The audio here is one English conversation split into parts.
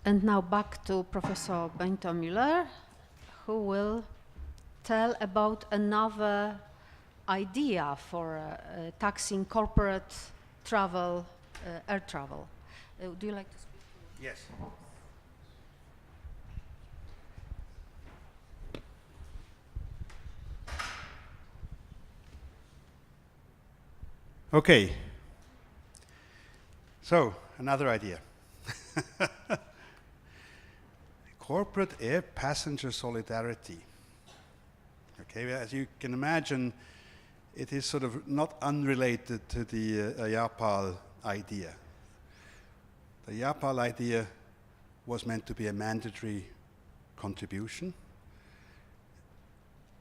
And now back to Professor Benito Mueller, who will tell about another idea for taxing corporate travel, air travel. Do you like to speak? Yes. Okay. So, another idea. Corporate air passenger solidarity. Okay, as you can imagine, it is sort of not unrelated to the IAPAL idea. The IAPAL idea was meant to be a mandatory contribution.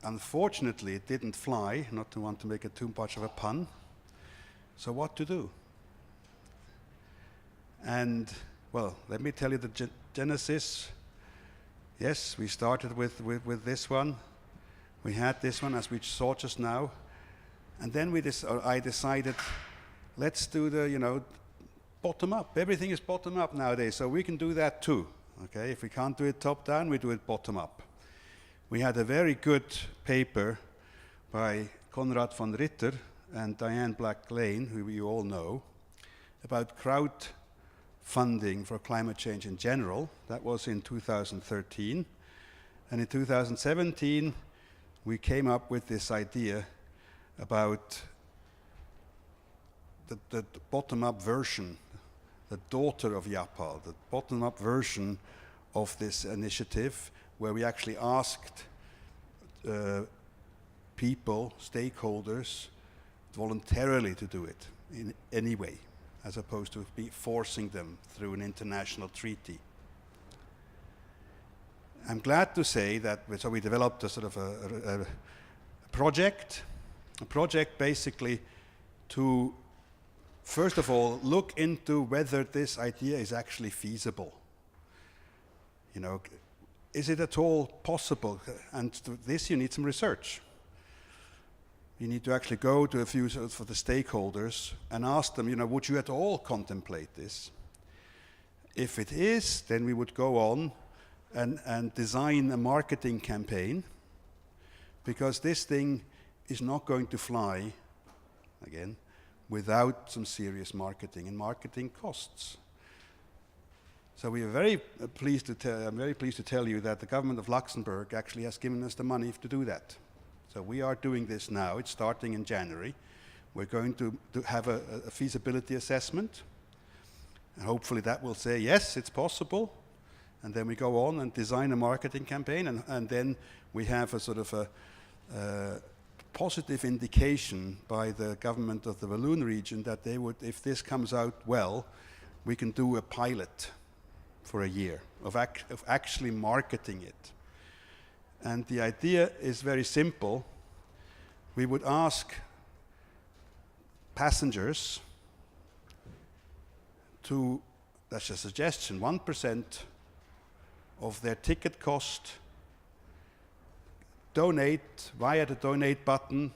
Unfortunately, it didn't fly, not to want to make it too much of a pun. So what to do? And, well, let me tell you the genesis. Yes, we started with this one. We had this one, as we saw just now. And then I decided, let's do the, bottom up. Everything is bottom up nowadays, so we can do that too. Okay, if we can't do it top down, we do it bottom up. We had a very good paper by Konrad von Ritter and Diane Black-Lane, who you all know, about crowdfunding for climate change in general. That was in 2013. And in 2017, we came up with this idea about the bottom-up version, the daughter of IAPAL, the bottom-up version of this initiative, where we actually asked people, stakeholders, voluntarily to do it in any way, as opposed to be forcing them through an international treaty. I'm glad to say that so we developed a sort of a project basically to, first of all, look into whether this idea is actually feasible. Is it at all possible? And to this you need some research. You need to actually go to a few for the stakeholders and ask them, would you at all contemplate this? If it is, then we would go on and design a marketing campaign, because this thing is not going to fly, again, without some serious marketing, and marketing costs. So we are very pleased to I'm very pleased to tell you that the government of Luxembourg actually has given us the money to do that. So we are doing this now. It's starting in January. We're going to have a feasibility assessment. And hopefully that will say, yes, it's possible. And then we go on and design a marketing campaign. And then we have a sort of a positive indication by the government of the Walloon region that they would, if this comes out well, we can do a pilot for a year of actually marketing it. And the idea is very simple. We would ask passengers to, that's a suggestion, 1% of their ticket cost, donate via the donate button,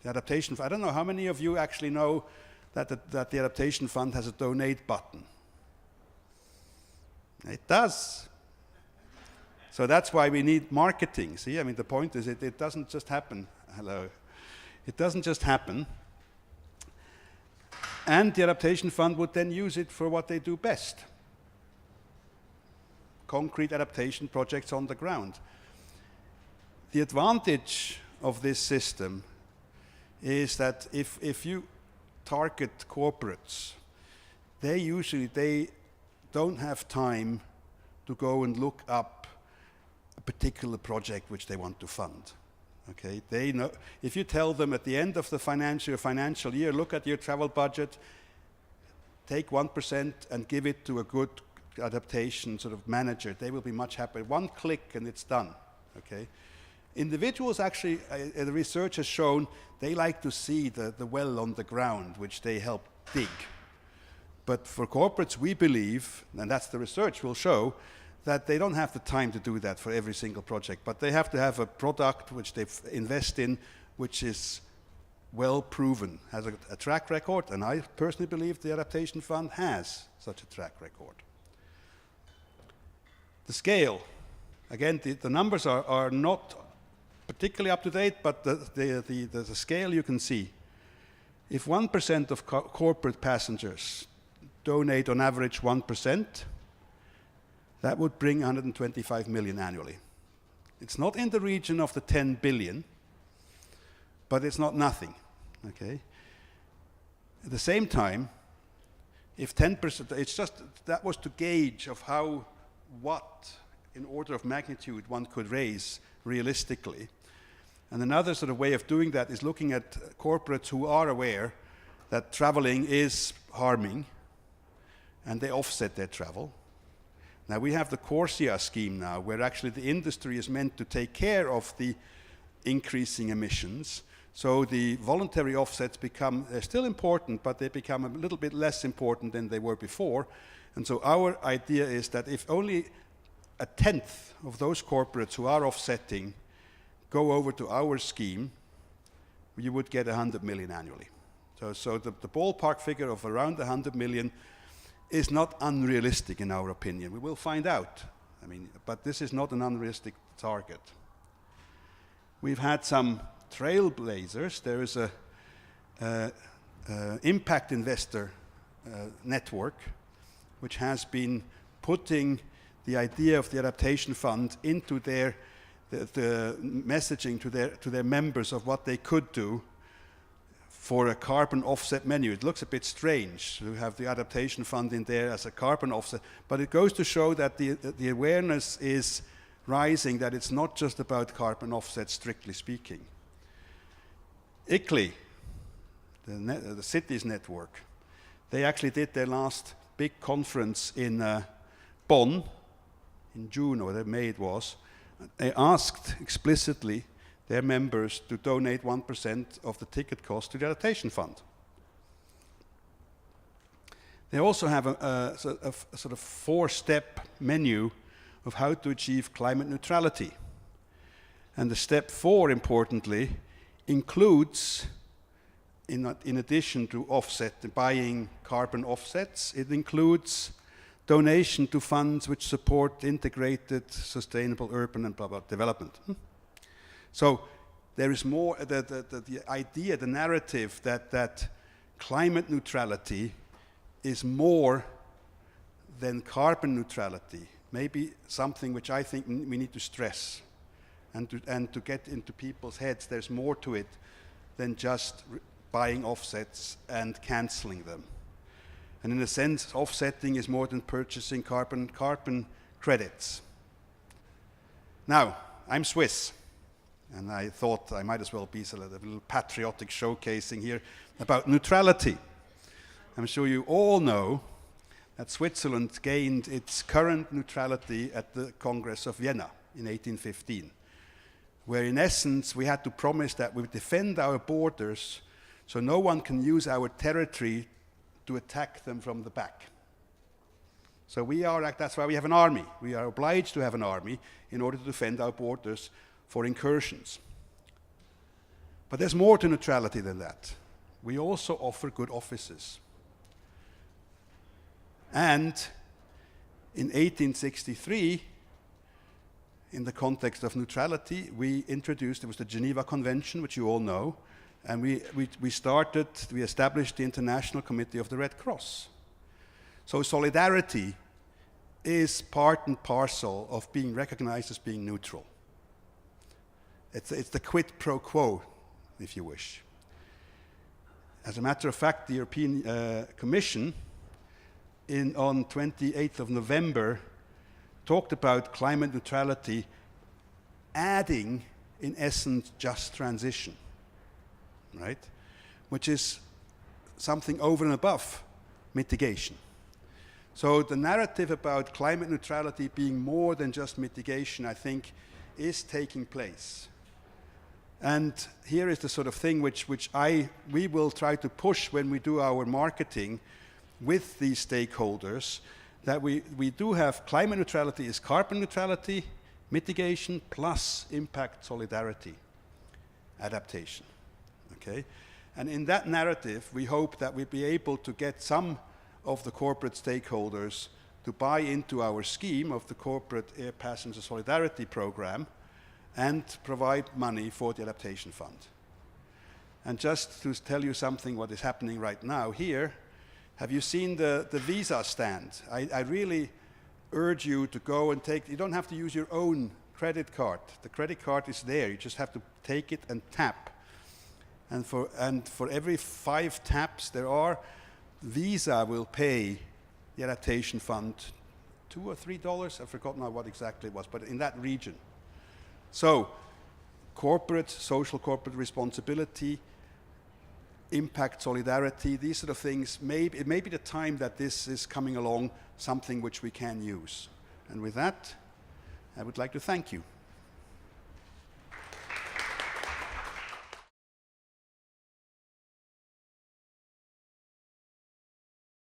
the adaptation fund. I don't know how many of you actually know that the adaptation fund has a donate button. It does. So that's why we need marketing. See, the point is it doesn't just happen. Hello. It doesn't just happen. And the adaptation fund would then use it for what they do best. Concrete adaptation projects on the ground. The advantage of this system is that if you target corporates, they don't have time to go and look up a particular project which they want to fund. Okay, they know, if you tell them at the end of the financial year, look at your travel budget, take 1% and give it to a good adaptation sort of manager, they will be much happier. One click and it's done. Okay, individuals actually, the research has shown they like to see the well on the ground which they help dig. But for corporates, we believe, and that's the research will show, that they don't have the time to do that for every single project, but they have to have a product which they invest in, which is well proven, has a track record, and I personally believe the Adaptation Fund has such a track record. The scale, again, the numbers are not particularly up to date, but the scale you can see. If 1% of corporate passengers donate on average 1%, that would bring 125 million annually. It's not in the region of the 10 billion, but it's not nothing, okay? At the same time, if 10%, it's just, that was to gauge of what in order of magnitude one could raise realistically. And another sort of way of doing that is looking at corporates who are aware that traveling is harming, and they offset their travel. Now we have the CORSIA scheme now, where actually the industry is meant to take care of the increasing emissions. So the voluntary offsets they're still important, but they become a little bit less important than they were before. And so our idea is that if only 1/10 of those corporates who are offsetting go over to our scheme, you would get 100 million annually. So the ballpark figure of around 100 million is not unrealistic in our opinion. We will find out. But this is not an unrealistic target. We've had some trailblazers. There is a impact investor network which has been putting the idea of the adaptation fund into the messaging to their members of what they could do for a carbon offset menu. It looks a bit strange to have the adaptation fund in there as a carbon offset, but it goes to show that the awareness is rising, that it's not just about carbon offset, strictly speaking. ICLEI, the cities network, they actually did their last big conference in Bonn in June or May it was. They asked explicitly their members to donate 1% of the ticket cost to the adaptation fund. They also have a sort of 4-step menu of how to achieve climate neutrality. And the step 4, importantly, includes, in addition to buying carbon offsets, it includes donation to funds which support integrated, sustainable urban and blah, blah, development. So there is more, the idea, the narrative that climate neutrality is more than carbon neutrality, maybe something which I think we need to stress and to get into people's heads. There's more to it than just buying offsets and canceling them. And in a sense, offsetting is more than purchasing carbon credits. Now, I'm Swiss, and I thought I might as well be a little patriotic showcasing here about neutrality. I'm sure you all know that Switzerland gained its current neutrality at the Congress of Vienna in 1815, where in essence we had to promise that we would defend our borders so no one can use our territory to attack them from the back. So that's why we have an army. We are obliged to have an army in order to defend our borders for incursions. But there's more to neutrality than that. We also offer good offices. And in 1863, in the context of neutrality, we established the Geneva Convention, which you all know, and we established the International Committee of the Red Cross. So solidarity is part and parcel of being recognized as being neutral. It's the quid pro quo, if you wish. As a matter of fact, the European Commission on 28th of November talked about climate neutrality adding, in essence, just transition, right? Which is something over and above mitigation. So the narrative about climate neutrality being more than just mitigation, I think, is taking place. And here is the sort of thing which we will try to push when we do our marketing with these stakeholders, that we do have climate neutrality is carbon neutrality, mitigation, plus impact solidarity, adaptation, okay? And in that narrative, we hope that we'll be able to get some of the corporate stakeholders to buy into our scheme of the Corporate Air Passenger Solidarity Program and provide money for the adaptation fund. And just to tell you something what is happening right now here, have you seen the visa stand? I really urge you to go and take, you don't have to use your own credit card. The credit card is there, you just have to take it and tap. And for every 5 taps there are, Visa will pay the adaptation fund $2 or $3, I've forgotten now what exactly it was, but in that region. So, social corporate responsibility, impact solidarity, these sort of things, it may be the time that this is coming along, something which we can use. And with that, I would like to thank you.